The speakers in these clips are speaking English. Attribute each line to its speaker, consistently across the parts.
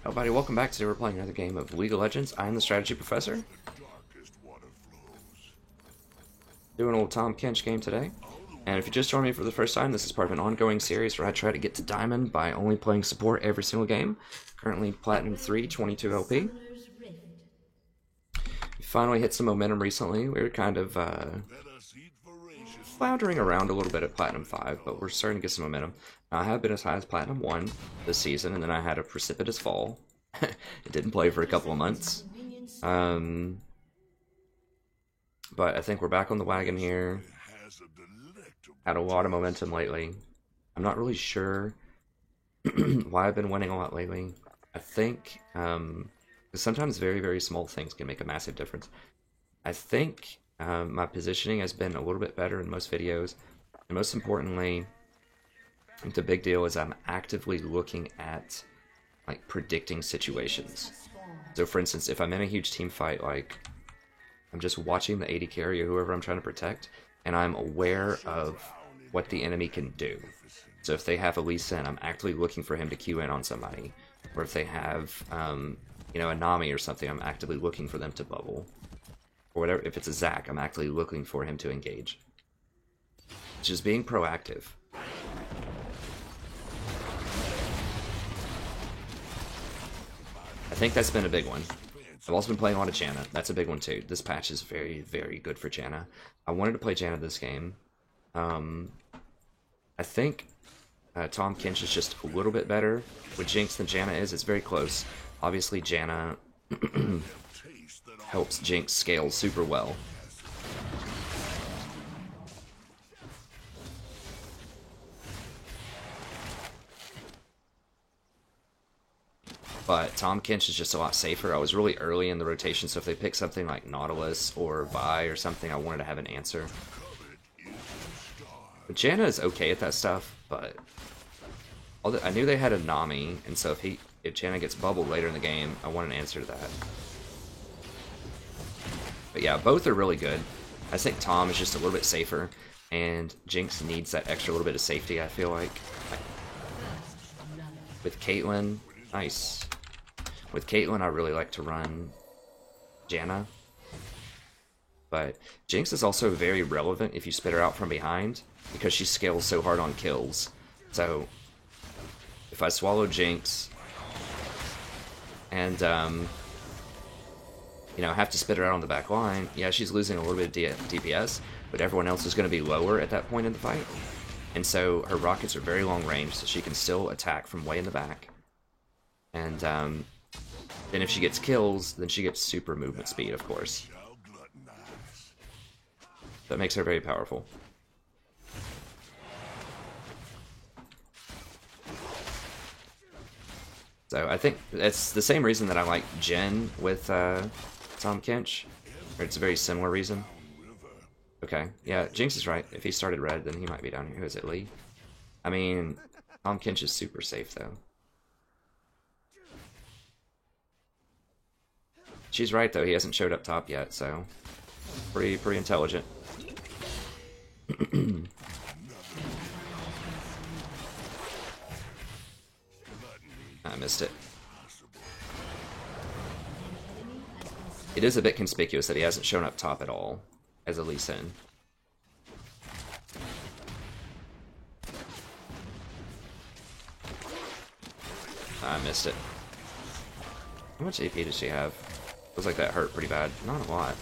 Speaker 1: Hello, buddy. Welcome back. Today we're playing another game of League of Legends. I'm the Strategy Professor. Doing an old Tahm Kench game today. And if you just joined me for the first time, this is part of an ongoing series where I try to get to Diamond by only playing support every single game. Currently Platinum 3, 22 LP. We finally hit some momentum recently. We were kind of floundering around a little bit at Platinum 5, but we're starting to get some momentum. Now, I have been as high as Platinum 1 this season, and then I had a precipitous fall. It didn't play for a couple of months. But I think we're back on the wagon here. Had a lot of momentum lately. I'm not really sure why I've been winning a lot lately. I think sometimes very, very small things can make a massive difference. I think my positioning has been a little bit better in most videos. And most importantly, I think the big deal is I'm actively looking at like predicting situations. So for instance, if I'm in a huge team fight, like I'm just watching the AD carry or whoever I'm trying to protect, and I'm aware of what the enemy can do. So if they have a Lee Sin, I'm actively looking for him to Q in on somebody. Or if they have, you know, a Nami or something, I'm actively looking for them to bubble. Or whatever. If it's a Zac, I'm actively looking for him to engage. It's just being proactive. I think that's been a big one. I've also been playing a lot of Janna. That's a big one too. This patch is very, very good for Janna. I wanted to play Janna this game. I think Tahm Kench is just a little bit better with Jinx than Janna is. It's very close. Obviously, Janna helps Jinx scale super well. But Tahm Kench is just a lot safer. I was really early in the rotation, so if they pick something like Nautilus or Vi or something, I wanted to have an answer. But Janna is okay at that stuff, but I knew they had a Nami, and so if Janna gets bubbled later in the game, I want an answer to that. But yeah, both are really good. I think Tahm is just a little bit safer, and Jinx needs that extra little bit of safety, I feel like. With Caitlyn, nice. With Caitlyn, I really like to run Janna. But Jinx is also very relevant if you spit her out from behind, because she scales so hard on kills. So, if I swallow Jinx, and, you know, have to spit her out on the back line, yeah, she's losing a little bit of DPS, but everyone else is going to be lower at that point in the fight. And so her rockets are very long range, so she can still attack from way in the back. And, then if she gets kills, then she gets super movement speed, of course. That makes her very powerful. So I think it's the same reason that I like Jhin with Tahm Kench. Or it's a very similar reason. Okay, yeah, Jinx is right. If he started red, then he might be down here. Who is it, Lee? I mean, Tahm Kench is super safe, though. She's right, though. He hasn't showed up top yet, so pretty intelligent. I missed it. It is a bit conspicuous that he hasn't shown up top at all as a Lee Sin. I missed it. How much AP does she have? Feels like that hurt pretty bad. Not a lot.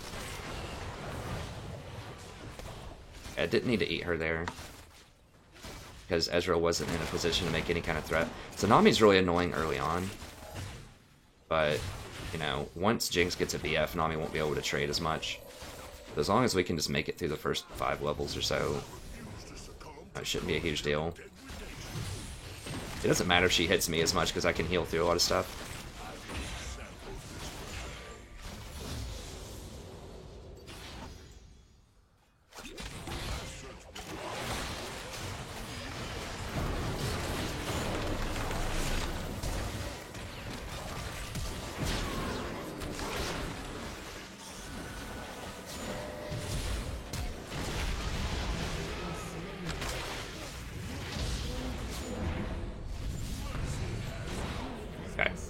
Speaker 1: I didn't need to eat her there, because Ezreal wasn't in a position to make any kind of threat. So Nami's really annoying early on, but, you know, once Jinx gets a BF, Nami won't be able to trade as much. But as long as we can just make it through the first 5 levels or so, that shouldn't be a huge deal. It doesn't matter if she hits me as much, because I can heal through a lot of stuff.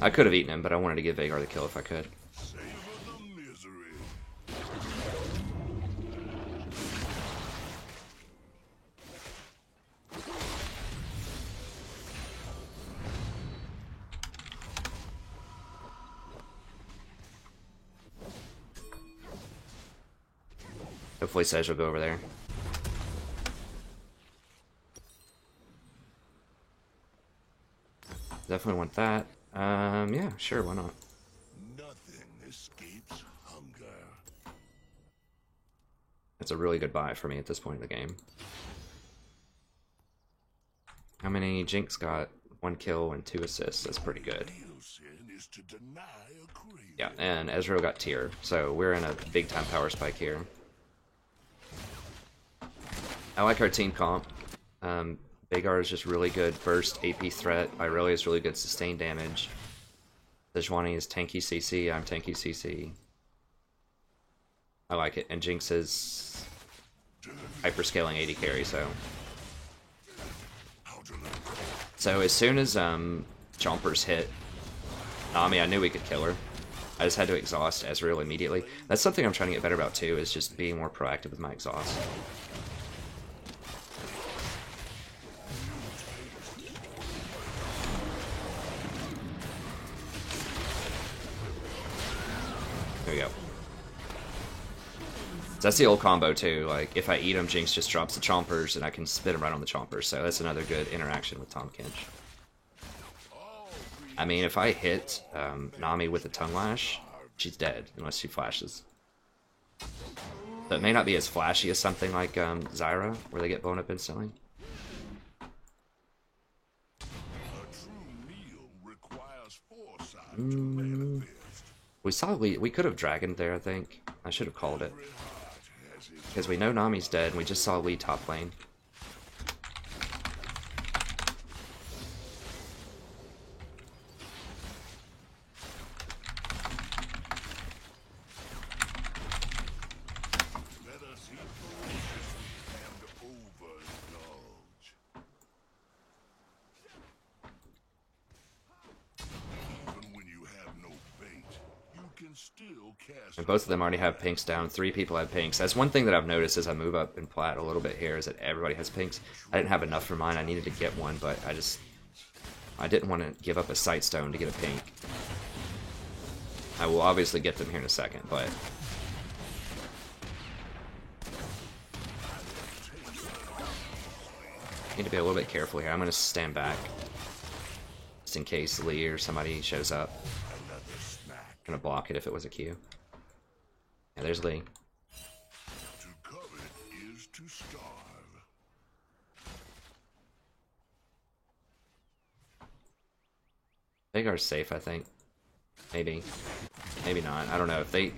Speaker 1: I could have eaten him, but I wanted to give Veigar the kill if I could. Hopefully Sej will go over there. Definitely want that. Yeah, sure, why not?
Speaker 2: Nothing escapes hunger.
Speaker 1: That's a really good buy for me at this point in the game. How many? Jinx got 1 kill and 2 assists. That's pretty good. Yeah, and Ezreal got tier, so we're in a big time power spike here. I like our team comp. Veigar is just really good burst AP threat. Irelia is really good sustained damage. Sejuani is tanky CC. I'm tanky CC. I like it. And Jinx is hyperscaling 80 carry, so. So as soon as Chompers hit Nami, I knew we could kill her. I just had to exhaust Ezreal immediately. That's something I'm trying to get better about too, is just being more proactive with my exhaust. There we go. So that's the old combo too, like if I eat him, Jinx just drops the Chompers and I can spit him right on the Chompers, so that's another good interaction with Tahm Kench. I mean, if I hit Nami with a Tongue Lash, she's dead unless she flashes. So it may not be as flashy as something like Zyra, where they get blown up instantly. We could have dragoned there, I think. I should have called it. Because we know Nami's dead, and we just saw Lee top lane. And both of them already have pinks down. 3 people have pinks. That's one thing that I've noticed as I move up in plat a little bit here, is that everybody has pinks. I didn't have enough for mine. I needed to get one, but I didn't want to give up a sight stone to get a pink. I will obviously get them here in a second, but need to be a little bit careful here. I'm going to stand back just in case Lee or somebody shows up. I'm going to block it if it was a Q. Yeah, there's Lee.
Speaker 2: To covet is to starve.
Speaker 1: Veigar's safe, I think. Maybe. Maybe not. I don't know. If they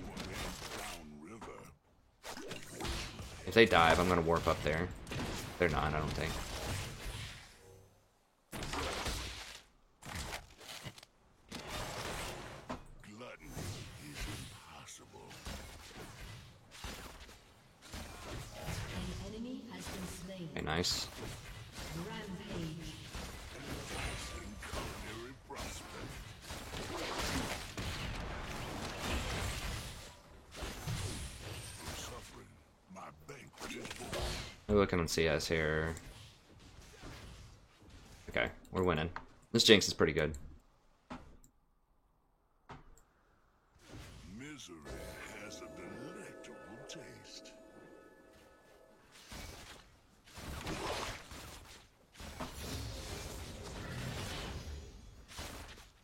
Speaker 1: dive, I'm going to warp up there. They're not, I don't think. Okay, nice. We're looking on CS here. Okay, we're winning. This Jinx is pretty good.
Speaker 2: Misery has a delectable taste.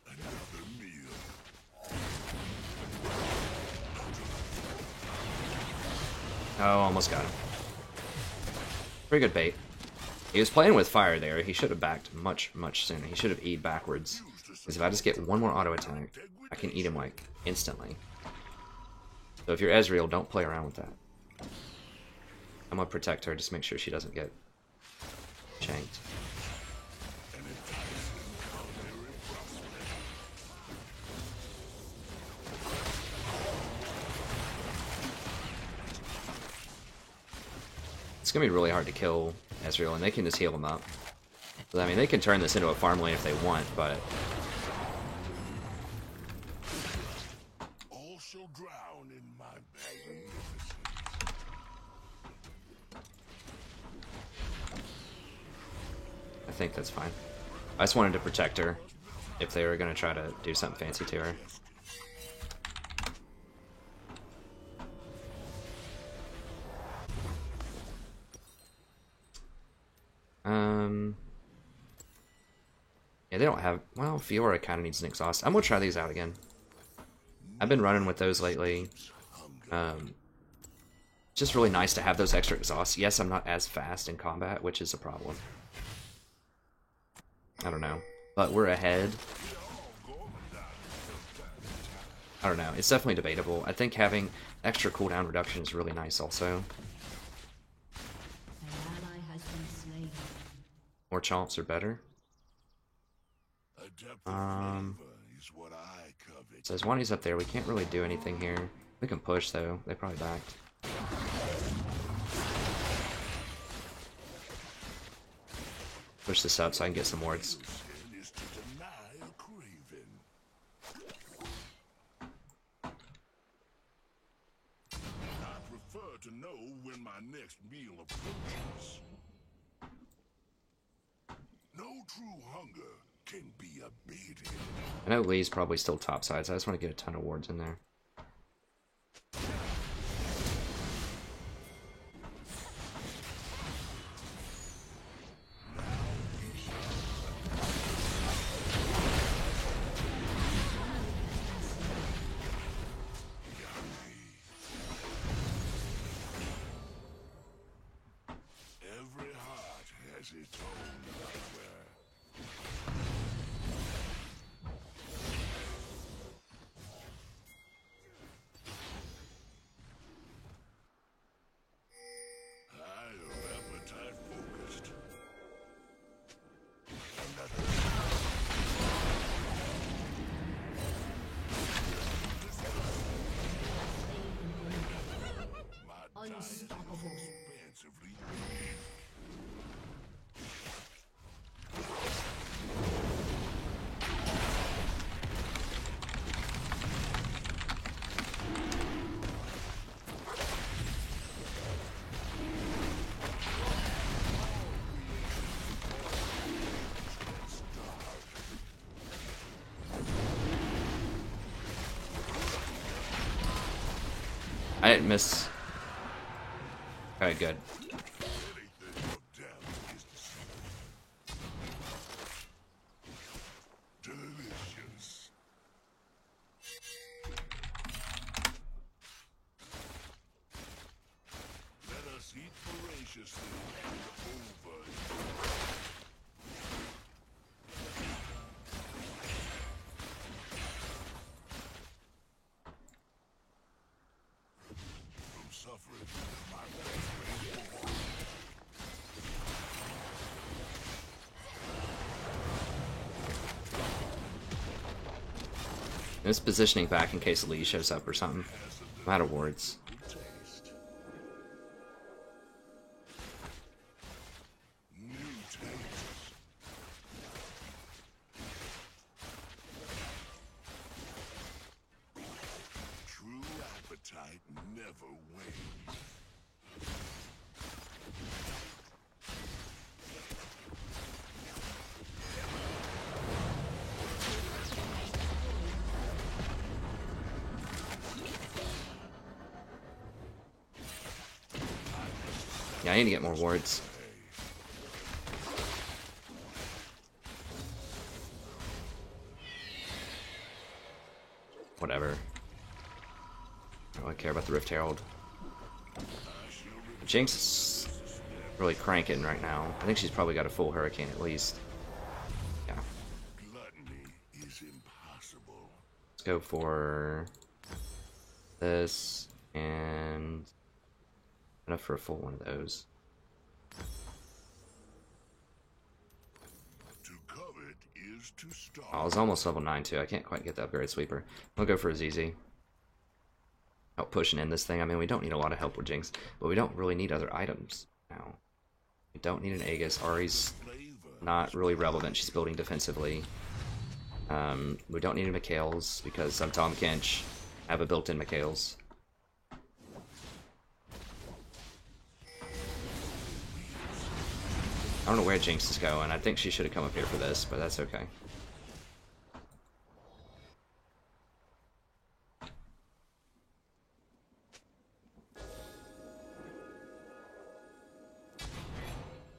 Speaker 2: Another meal.
Speaker 1: Oh, almost got him. Pretty good bait. He was playing with fire there. He should have backed much, much sooner. He should have E'd backwards. Because if I just get one more auto attack, I can eat him, like, instantly. So if you're Ezreal, don't play around with that. I'm gonna protect her, just make sure she doesn't get shanked. It's gonna be really hard to kill Ezreal, and they can just heal him up. So, I mean, they can turn this into a farm lane if they want, but
Speaker 2: shall drown in my magnificence.
Speaker 1: I think that's fine. I just wanted to protect her if they were going to try to do something fancy to her. Yeah, they don't have... Well, Fiora kind of needs an exhaust. I'm going to try these out again. I've been running with those lately. Just really nice to have those extra exhausts. Yes, I'm not as fast in combat, which is a problem. I don't know. But we're ahead. I don't know. It's definitely debatable. I think having extra cooldown reduction is really nice also. More chomps are better. So Zwani's up there. We can't really do anything here. We can push though. They probably backed. Push this up so I can get some wards.
Speaker 2: To know when my next meal approaches. No true hunger can be abated.
Speaker 1: I know Lee's probably still top side, so I just want to get a ton of wards in there. I didn't miss. Alright, good.
Speaker 2: Delicious. Let us eat voraciously and over.
Speaker 1: It's positioning back in case Lee shows up or something. I'm out of wards.
Speaker 2: True appetite never wanes.
Speaker 1: Yeah, I need to get more wards. Whatever. I don't really care about the Rift Herald. Jinx is really cranking right now. I think she's probably got a full Hurricane at least. Yeah.
Speaker 2: Gluttony is impossible.
Speaker 1: Let's go for this and enough for a full one of those.
Speaker 2: To covet is to starve.
Speaker 1: Oh, I was almost level 9 too. I can't quite get the upgrade sweeper. I'll go for a ZZ. Help pushing in this thing. I mean, we don't need a lot of help with Jinx, but we don't really need other items now. We don't need an Aegis. Ahri's not really relevant. She's building defensively. We don't need a Mikhail's because I'm Tom Kench. have a built-in Mikhails. I don't know where Jinx is going. I think she should have come up here for this, but that's okay.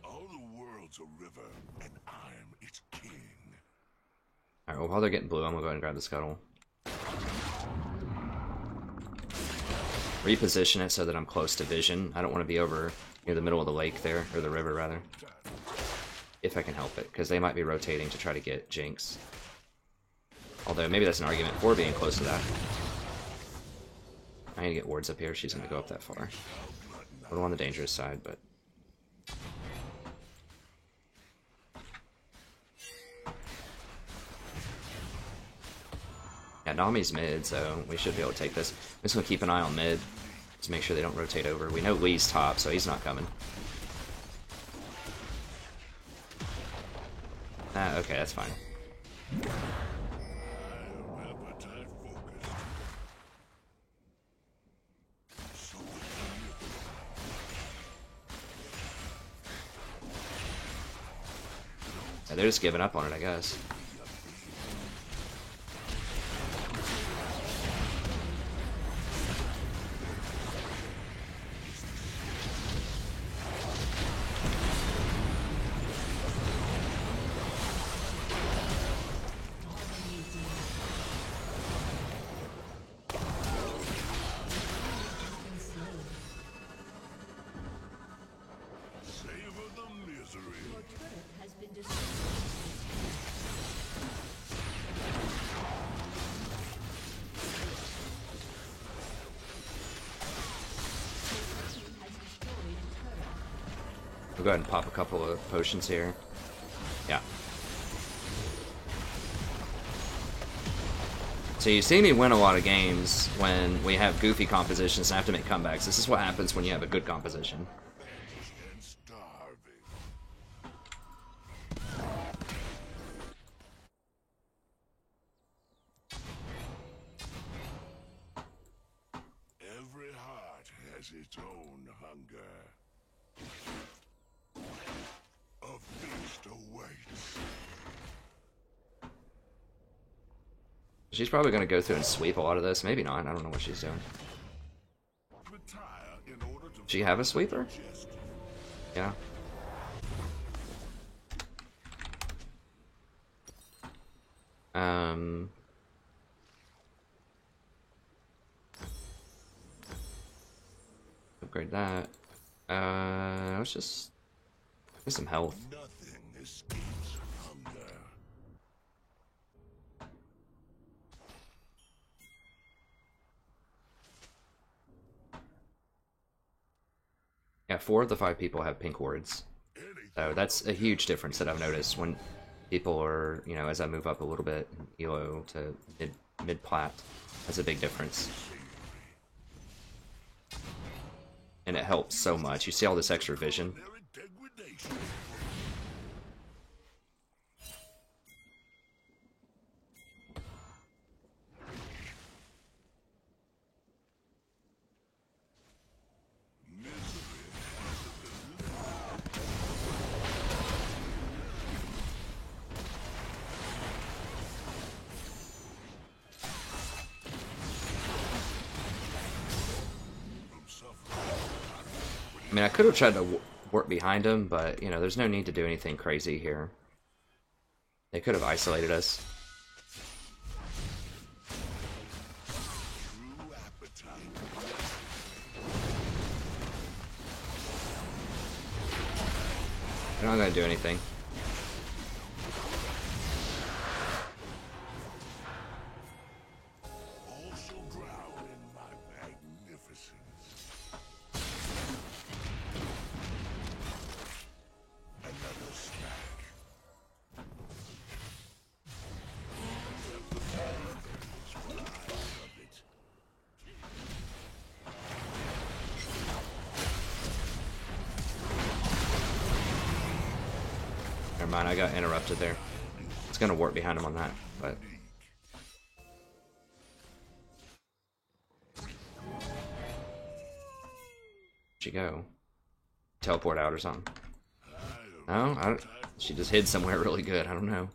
Speaker 2: All the world's a river, and I'm its king.
Speaker 1: Alright, well, while they're getting blue, I'm gonna go ahead and grab the scuttle. Reposition it so that I'm close to vision. I don't want to be over near the middle of the lake there, or the river rather. If I can help it, because they might be rotating to try to get Jinx. Although, maybe that's an argument for being close to that. I need to get wards up here, she's going to go up that far. A little on the dangerous side, but... Yeah, Nami's mid, so we should be able to take this. I'm just going to keep an eye on mid, to make sure they don't rotate over. We know Lee's top, so he's not coming. Okay, that's fine. Yeah, they're just giving up on it, I guess. We'll go ahead and pop a couple of potions here. Yeah. So you see me win a lot of games when we have goofy compositions and have to make comebacks. This is what happens when you have a good composition.
Speaker 2: Every heart has its own hunger. A feast awaits.
Speaker 1: She's probably going to go through and sweep a lot of this. Maybe not. I don't know what she's doing. Does she have a sweeper? Yeah. Upgrade that. Let's just get some health.
Speaker 2: Nothing escapes hunger.
Speaker 1: Yeah, 4 of the 5 people have pink wards. So that's a huge difference that I've noticed when people are, you know, as I move up a little bit, Elo to mid-plat, that's a big difference. And it helps so much. You see all this extra vision. I mean, I could have tried to work behind him, but, you know, there's no need to do anything crazy here. They could have isolated us. They're not going to do anything. Never mind, I got interrupted there. It's gonna warp behind him on that, but she go? Teleport out or something? No, I don't, she just hid somewhere really good. I don't know.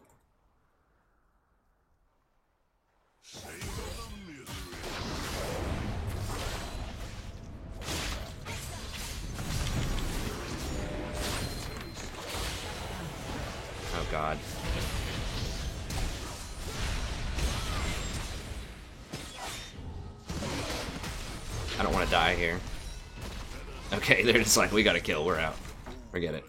Speaker 1: Oh God. I don't want to die here. Okay, they're just like, we gotta kill, we're out. Forget it.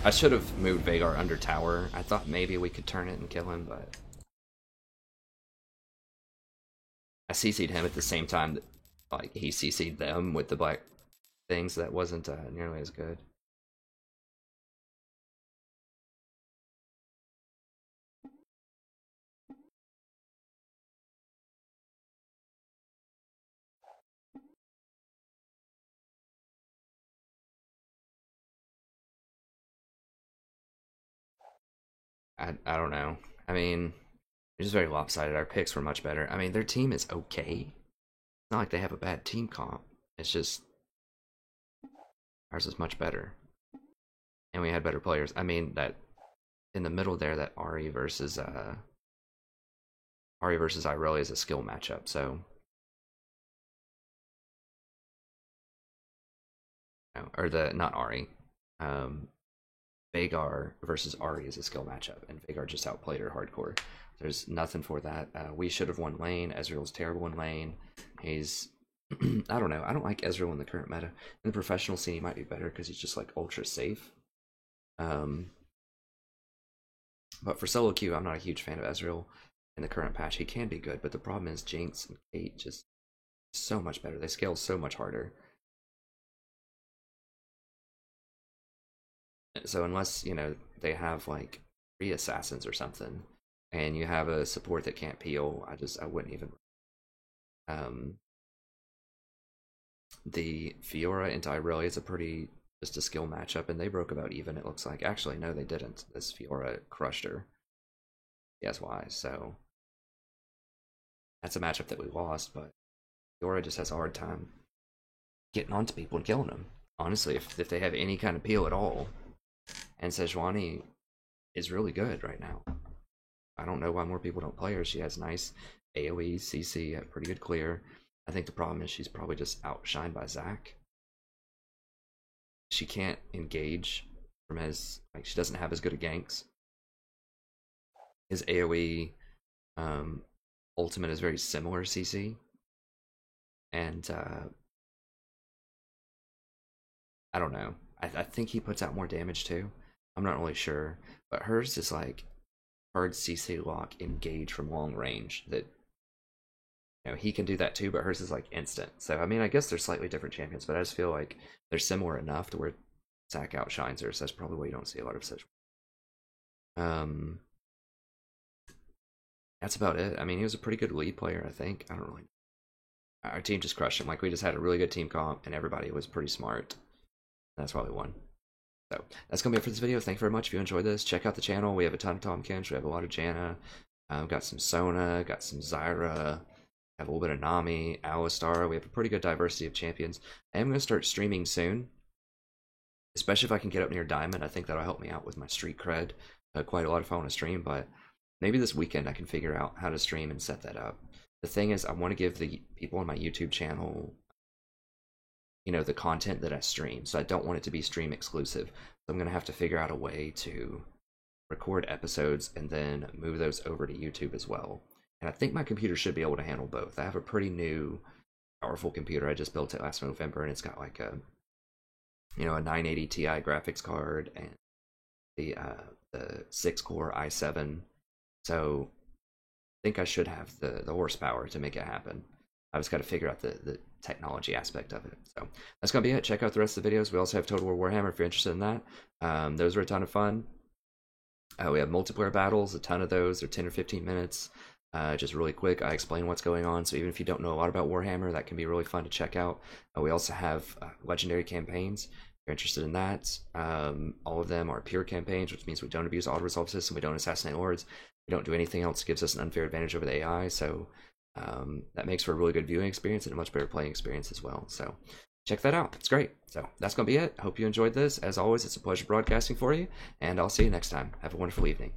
Speaker 1: I should have moved Veigar under tower. I thought maybe we could turn it and kill him, but I CC'd him at the same time that, like, he CC'd them with the black things. So that wasn't nearly as good. I don't know. I mean, it's just very lopsided. Our picks were much better. I mean, their team is okay. It's not like they have a bad team comp. It's just ours is much better, and we had better players. I mean, that in the middle there, that Ahri versus Irelia is a skill matchup. So, no, or the not Ahri, Veigar versus Ahri is a skill matchup, and Veigar just outplayed her hardcore. There's nothing for that. We should have won lane. Ezreal's terrible in lane. He's I don't know. I don't like Ezreal in the current meta. In the professional scene, he might be better because he's just like ultra safe. But for solo queue, I'm not a huge fan of Ezreal in the current patch. He can be good, but the problem is Jinx and Kate just so much better. They scale so much harder. So unless, you know, they have like 3 assassins or something, and you have a support that can't peel, I wouldn't even. The Fiora into Irelia is a pretty just a skill matchup, and they broke about even. It looks like actually no, they didn't. This Fiora crushed her. Guess why? So that's a matchup that we lost, but Fiora just has a hard time getting onto people and killing them. Honestly, if they have any kind of peel at all. And Sejuani is really good right now. I don't know why more people don't play her. She has nice AoE, CC, pretty good clear. I think the problem is she's probably just outshined by Zac. She can't engage from his, like, she doesn't have as good a ganks. His AoE ultimate is very similar CC. And I don't know. I think he puts out more damage too. I'm not really sure. But hers is like hard CC lock engage from long range that, you know, he can do that too, but hers is like instant. So I mean, I guess they're slightly different champions, but I just feel like they're similar enough to where Zac outshines her, so that's probably why you don't see a lot of such. That's about it. I mean, he was a pretty good lead player, I think. I don't really. Our team just crushed him. Like, we just had a really good team comp, and everybody was pretty smart. That's why we won. So that's gonna be it for this video. Thank you very much. If you enjoyed this, check out the channel. We have a ton of Tahm Kench. We have a lot of Janna. Got some Sona. Got some Zyra. Have a little bit of Nami, Alistar. We have a pretty good diversity of champions. I am gonna start streaming soon, especially if I can get up near Diamond. I think that'll help me out with my street cred quite a lot if I want to stream. But maybe this weekend I can figure out how to stream and set that up. The thing is, I want to give the people on my YouTube channel, you know, the content that I stream. So I don't want it to be stream exclusive. So I'm going to have to figure out a way to record episodes and then move those over to YouTube as well. And I think my computer should be able to handle both. I have a pretty new, powerful computer. I just built it last November, and it's got like a, you know, a 980 Ti graphics card and the 6-core i7. So I think I should have the horsepower to make it happen. I just got to figure out the technology aspect of it. So that's going to be it. Check out the rest of the videos. We also have Total War Warhammer if you're interested in that. Those are a ton of fun. We have multiplayer battles, a ton of those. They're 10 or 15 minutes. Just really quick, I explain what's going on. So even if you don't know a lot about Warhammer, that can be really fun to check out. We also have legendary campaigns. If you're interested in that, all of them are pure campaigns, which means we don't abuse auto-resolve system, we don't assassinate lords. We don't do anything else that gives us an unfair advantage over the AI, so that makes for a really good viewing experience and a much better playing experience as well. So check that out. It's great. So that's going to be it. Hope you enjoyed this. As always, it's a pleasure broadcasting for you, and I'll see you next time. Have a wonderful evening.